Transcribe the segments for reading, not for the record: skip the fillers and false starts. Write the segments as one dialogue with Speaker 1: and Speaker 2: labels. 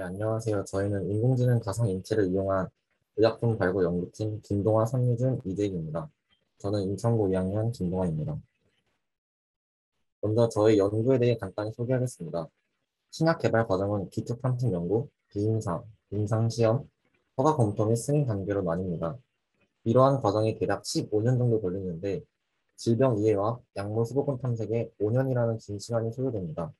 Speaker 1: 네, 안녕하세요. 저희는 인공지능 가상 인체를 이용한 의약품 발굴 연구팀 김동환, 선유준, 이재익입니다. 저는 인천고 2학년 김동환입니다. 먼저 저희 연구에 대해 간단히 소개하겠습니다. 신약 개발 과정은 기초 탐색 연구, 비임상, 임상시험, 허가 검토 및 승인 단계로 나뉩니다. 이러한 과정이 대략 15년 정도 걸리는데 질병 이해와 약물 수보권 탐색에 5년이라는 긴 시간이 소요됩니다.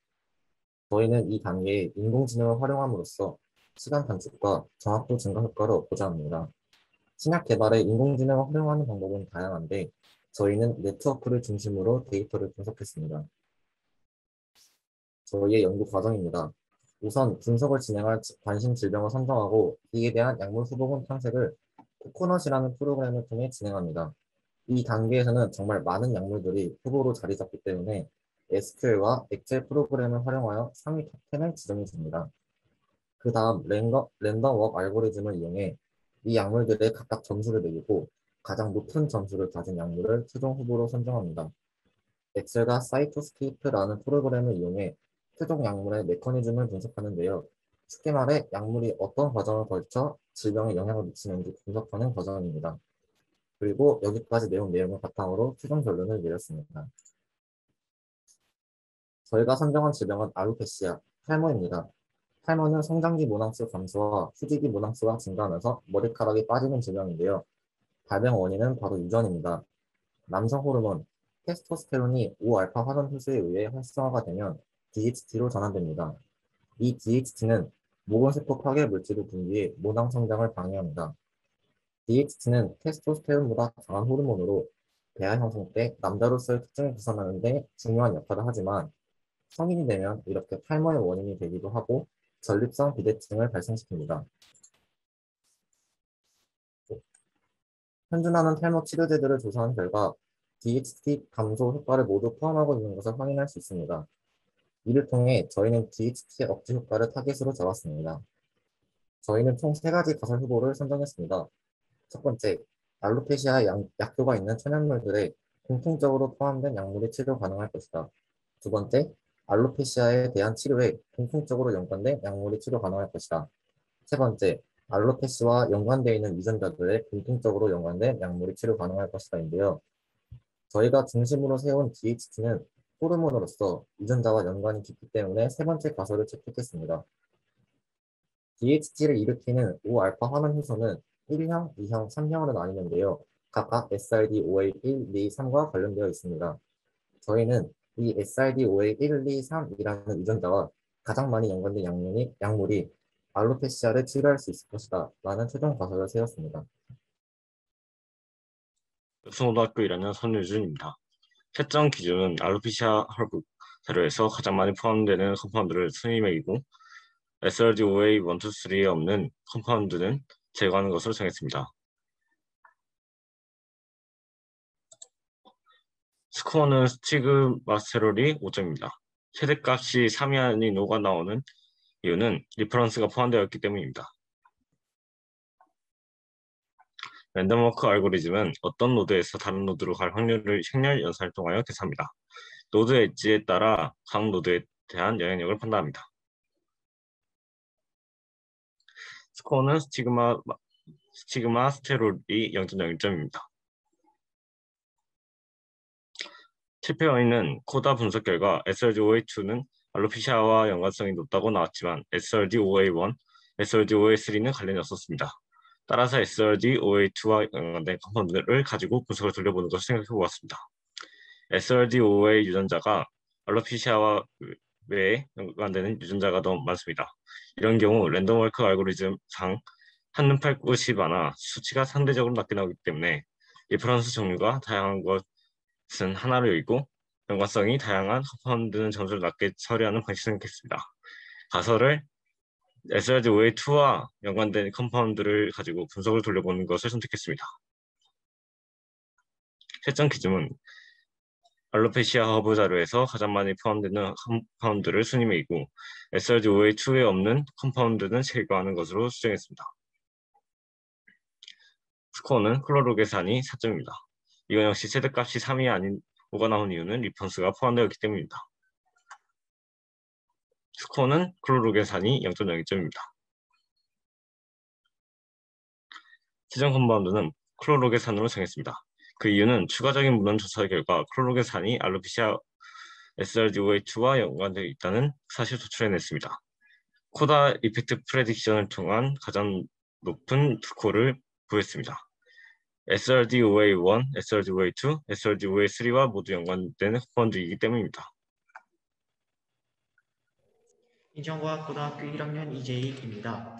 Speaker 1: 저희는 이 단계에 인공지능을 활용함으로써 시간 단축과 정확도 증가 효과를 얻고자 합니다. 신약 개발에 인공지능을 활용하는 방법은 다양한데 저희는 네트워크를 중심으로 데이터를 분석했습니다. 저희의 연구 과정입니다. 우선 분석을 진행할 관심 질병을 선정하고 이에 대한 약물 후보군 탐색을 코코넛이라는 프로그램을 통해 진행합니다. 이 단계에서는 정말 많은 약물들이 후보로 자리 잡기 때문에 SQL과 엑셀 프로그램을 활용하여 상위 탑10을 지정해 줍니다. 그 다음 랜덤 웍 알고리즘을 이용해 이 약물들의 각각 점수를 매기고 가장 높은 점수를 가진 약물을 최종 후보로 선정합니다. 엑셀과 사이토스케이프라는 프로그램을 이용해 최종 약물의 메커니즘을 분석하는데요. 쉽게 말해 약물이 어떤 과정을 거쳐 질병에 영향을 미치는지 분석하는 과정입니다. 그리고 여기까지 내용 내용을 바탕으로 최종 결론을 내렸습니다. 저희가 선정한 질병은 알로페시아, 탈모입니다. 탈모는 성장기 모낭수 감소와 휴지기 모낭수가 증가하면서 머리카락이 빠지는 질병인데요. 발병 원인은 바로 유전입니다. 남성 호르몬 테스토스테론이 5알파 화산 효소에 의해 활성화가 되면 DHT로 전환됩니다. 이 DHT는 모근세포 파괴 물질을 분비해 모낭 성장을 방해합니다. DHT는 테스토스테론보다 강한 호르몬으로 배아 형성 때 남자로서의 특징을 개선하는 데 중요한 역할을 하지만 성인이 되면 이렇게 탈모의 원인이 되기도 하고 전립선 비대증을 발생시킵니다. 현존하는 탈모 치료제들을 조사한 결과 DHT 감소 효과를 모두 포함하고 있는 것을 확인할 수 있습니다. 이를 통해 저희는 DHT 억제 효과를 타깃으로 잡았습니다. 저희는 총 3가지 가설 후보를 선정했습니다. 첫 번째, 알로페시아 약효가 있는 천연물들에 공통적으로 포함된 약물이 치료 가능할 것이다. 두 번째, 알로페시아에 대한 치료에 공통적으로 연관된 약물이 치료 가능할 것이다. 세 번째, 알로페시아와 연관되어 있는 유전자들에 공통적으로 연관된 약물이 치료 가능할 것이다인데요. 저희가 중심으로 세운 DHT는 호르몬으로서 유전자와 연관이 깊기 때문에 세 번째 가설을 채택했습니다. DHT를 일으키는 5알파 환원 효소는 1형, 2형, 3형으로 나뉘는데요. 각각 SRD5A 1, 2, 3과 관련되어 있습니다. 저희는 이 SRD5A 1, 2, 3이라는 유전자와 가장 많이 연관된 약물이 알로페시아를 치료할 수 있을 것이다 라는 최종 가설을 세웠습니다.
Speaker 2: 여수고등학교 1학년 선유준입니다. 채점 기준은 알로피시아 헐브 자료에서 가장 많이 포함되는 컴파운드를 순위 매기고 SRD5A 1, 2, 3에 없는 컴파운드는 제거하는 것으로 정했습니다. 스코어는 스티그마스테롤이 5점입니다. 최대값이 3이 아닌 5가 나오는 이유는 리퍼런스가 포함되어 있기 때문입니다. 랜덤워크 알고리즘은 어떤 노드에서 다른 노드로 갈 확률을 행렬 연산을 통하여 계산합니다. 노드 엣지에 따라 각 노드에 대한 영향력을 판단합니다. 스코어는 스티그마스테롤이 0.01점입니다. 실패 원인은 코다 분석 결과 SRD5A2는 알로피시아와 연관성이 높다고 나왔지만 SRD5A1, SRD5A3는 관련이 없었습니다. 따라서 SRD5A2와 연관된 컴파운드를 가지고 분석을 돌려보는 것을 생각해 보았습니다. SRD5A 유전자가 알로피시아와 외에 연관되는 유전자가 더 많습니다. 이런 경우 랜덤워크 알고리즘상 한눈팔 것이 많아 수치가 상대적으로 낮게 나오기 때문에 리퍼런스 종류가 다양한 것은 하나로 여기고 연관성이 다양한 컴파운드는 점수를 낮게 처리하는 방식을 선택했습니다. 가설을 SRD5A2와 연관된 컴파운드를 가지고 분석을 돌려보는 것을 선택했습니다. 채점 기준은 알로페시아 허브 자료에서 가장 많이 포함되는 컴파운드를 순위 매기고 SRD5A2에 없는 컴파운드는 제거하는 것으로 수정했습니다. 스코어는 클로로 계산이 4점입니다. 이건 역시 최대값이 3이 아닌 5가 나온 이유는 리퍼런스가 포함되어 있기 때문입니다. 스코어는 클로로겐산이 0.02점입니다. 최종 컴파운드는 클로로겐산으로 정했습니다. 그 이유는 추가적인 문헌 조사 결과 클로로겐산이 알로피시아 SRDOA2와 연관되어 있다는 사실 도출해냈습니다. 코다 이펙트 프레딕션을 통한 가장 높은 스코어를 구했습니다. SRDOA1, SRDOA2, SRDOA3와 모두 연관된 컴파운드이기 때문입니다.
Speaker 3: 인천과학고등학교 1학년 이재익입니다.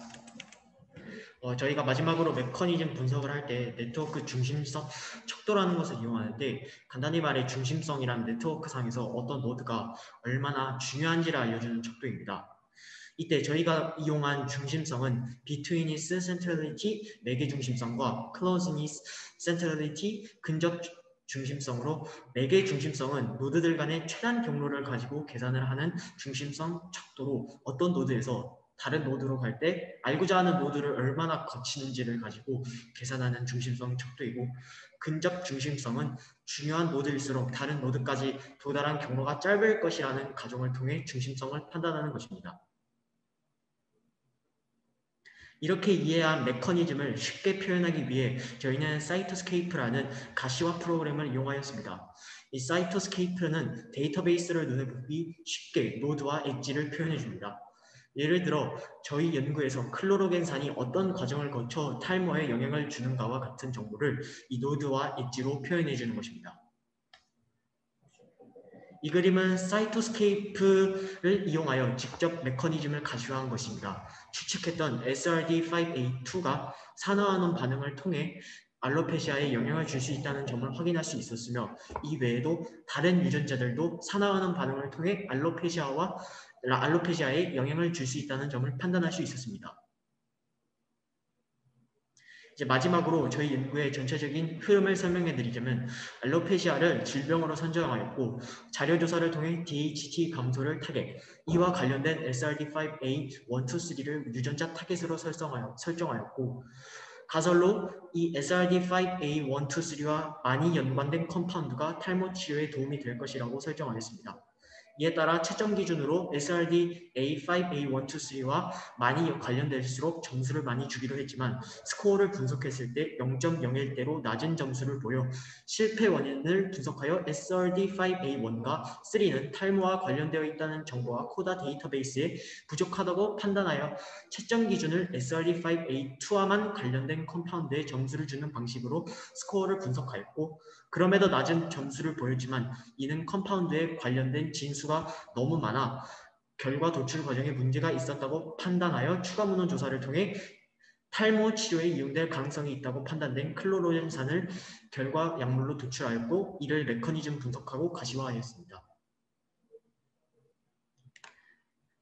Speaker 3: 저희가 마지막으로 메커니즘 분석을 할 때 네트워크 중심성 척도라는 것을 이용하는데, 간단히 말해 중심성이란 네트워크상에서 어떤 노드가 얼마나 중요한지를 알려주는 척도입니다. 이때 저희가 이용한 중심성은 Betweenist Centrality 매개 중심성과 Closeness Centrality 근접 중심성으로, 매개 중심성은 노드들 간의 최단 경로를 가지고 계산을 하는 중심성 척도로 어떤 노드에서 다른 노드로 갈 때 알고자 하는 노드를 얼마나 거치는지를 가지고 계산하는 중심성 척도이고, 근접 중심성은 중요한 노드일수록 다른 노드까지 도달한 경로가 짧을 것이라는 가정을 통해 중심성을 판단하는 것입니다. 이렇게 이해한 메커니즘을 쉽게 표현하기 위해 저희는 사이토스케이프라는 가시화 프로그램을 이용하였습니다. 이 사이토스케이프는 데이터베이스를 눈에 보기 쉽게 노드와 엣지를 표현해줍니다. 예를 들어 저희 연구에서 클로로겐산이 어떤 과정을 거쳐 탈모에 영향을 주는가와 같은 정보를 이 노드와 엣지로 표현해주는 것입니다. 이 그림은 사이토스케이프를 이용하여 직접 메커니즘을 가시화한 것입니다. 추측했던 SRD5A2가 산화환원 반응을 통해 알로페시아에 영향을 줄 수 있다는 점을 확인할 수 있었으며, 이 외에도 다른 유전자들도 산화환원 반응을 통해 알로페시아에 영향을 줄 수 있다는 점을 판단할 수 있었습니다. 이제 마지막으로 저희 연구의 전체적인 흐름을 설명해 드리자면, 알로페시아를 질병으로 선정하였고 자료 조사를 통해 DHT 감소를 타겟, 이와 관련된 SRD5A 1, 2, 3를 유전자 타겟으로 설정하였고, 가설로 이 SRD5A 1, 2, 3와 많이 연관된 컴파운드가 탈모 치료에 도움이 될 것이라고 설정하였습니다. 이에 따라 채점 기준으로 SRD-A5, A1, 2, 3와 많이 관련될수록 점수를 많이 주기로 했지만, 스코어를 분석했을 때 0.01대로 낮은 점수를 보여 실패 원인을 분석하여 SRD5A1과 3는 탈모와 관련되어 있다는 정보와 코다 데이터베이스에 부족하다고 판단하여 채점 기준을 SRD5A2와만 관련된 컴파운드에 점수를 주는 방식으로 스코어를 분석하였고, 그럼에도 낮은 점수를 보였지만 이는 컴파운드에 관련된 진수가 너무 많아 결과 도출 과정에 문제가 있었다고 판단하여 추가 문헌 조사를 통해 탈모 치료에 이용될 가능성이 있다고 판단된 클로로겐산을 결과 약물로 도출하였고, 이를 메커니즘 분석하고 가시화하였습니다.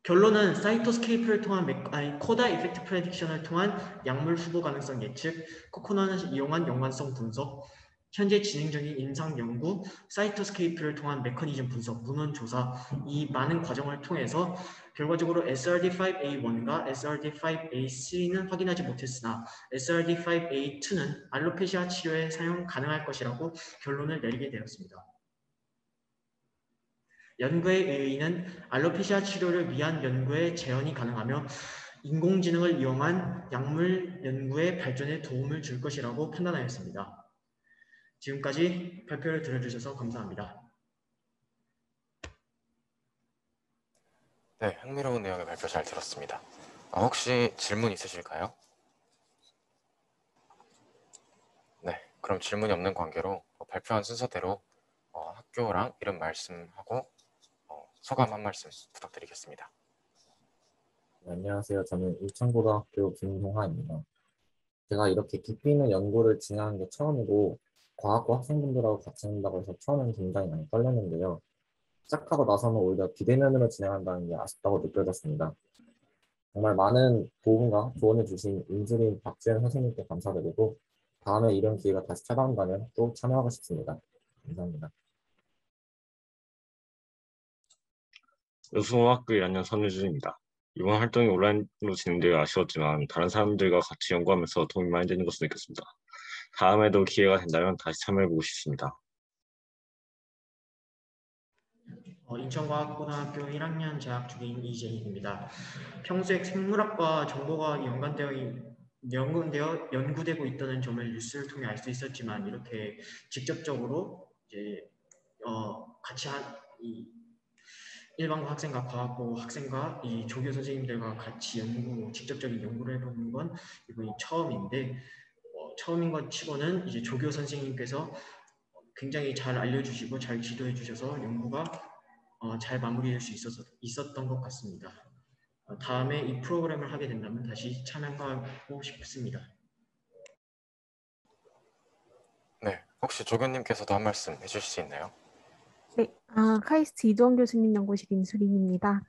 Speaker 3: 결론은 사이토스케이프를 통한 코다 이펙트 프레딕션을 통한 약물 후보 가능성 예측, 코코넛을 이용한 연관성 분석, 현재 진행 중인 임상 연구, 사이토스케이프를 통한 메커니즘 분석, 문헌 조사, 이 많은 과정을 통해서 결과적으로 SRD5A1과 SRD5A3는 확인하지 못했으나 SRD5A2는 알로페시아 치료에 사용 가능할 것이라고 결론을 내리게 되었습니다. 연구의 의의는 알로페시아 치료를 위한 연구에 재현이 가능하며 인공지능을 이용한 약물 연구의 발전에 도움을 줄 것이라고 판단하였습니다. 지금까지 발표를 들어주셔서 감사합니다.
Speaker 4: 네, 흥미로운 내용의 발표 잘 들었습니다. 혹시 질문 있으실까요? 네, 그럼 질문이 없는 관계로 발표한 순서대로 학교랑 이름 말씀하고 소감 한 말씀 부탁드리겠습니다.
Speaker 1: 네, 안녕하세요. 저는 울천고등학교 김동하입니다. 제가 이렇게 깊이 있는 연구를 진행하는 게 처음이고, 과학과 학생분들하고 같이 한다고 해서 처음엔 굉장히 많이 떨렸는데요. 시작하고 나서는 오히려 비대면으로 진행한다는 게 아쉽다고 느껴졌습니다. 정말 많은 도움과 조언을 주신 임수린, 박주현 선생님께 감사드리고, 다음에 이런 기회가 다시 찾아온다면 또 참여하고 싶습니다. 감사합니다.
Speaker 2: 우수학교 1학년 선유준입니다. 이번 활동이 온라인으로 진행되어 아쉬웠지만 다른 사람들과 같이 연구하면서 도움이 많이 되는 것을 느꼈습니다. 다음에도 기회가 된다면 다시 참여해보고 싶습니다.
Speaker 3: 인천과학고등학교 1학년 재학 중인 이재희입니다. 평소에 생물학과 정보가 연구되고 있다는 점을 뉴스를 통해 알 수 있었지만 이렇게 직접적으로 이제 같이 이 일반고 학생과 과학고 학생과 이 조교 선생님들과 같이 직접적인 연구를 해보는 건 이번이 처음인데 처음인 것 치고는 이제 조교 선생님께서 굉장히 잘 알려주시고 잘 지도해 주셔서 연구가 잘 마무리될 수 있었던 것 같습니다. 다음에 이 프로그램을 하게 된다면 다시 참여하고 싶습니다.
Speaker 4: 네, 혹시 조교님께서도 한 말씀 해주실 수 있나요?
Speaker 5: 네, 카이스트 이두원 교수님 연구실 임수린입니다.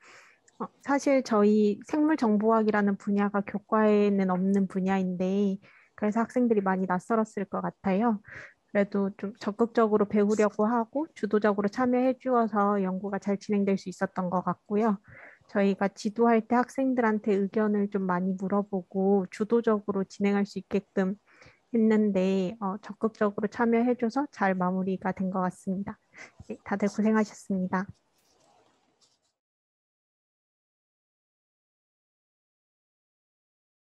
Speaker 5: 사실 저희 생물정보학이라는 분야가 교과에는 없는 분야인데 그래서 학생들이 많이 낯설었을 것 같아요. 그래도 좀 적극적으로 배우려고 하고 주도적으로 참여해 주어서 연구가 잘 진행될 수 있었던 것 같고요. 저희가 지도할 때 학생들한테 의견을 좀 많이 물어보고 주도적으로 진행할 수 있게끔 했는데 적극적으로 참여해 줘서 잘 마무리가 된 것 같습니다. 네, 다들 고생하셨습니다.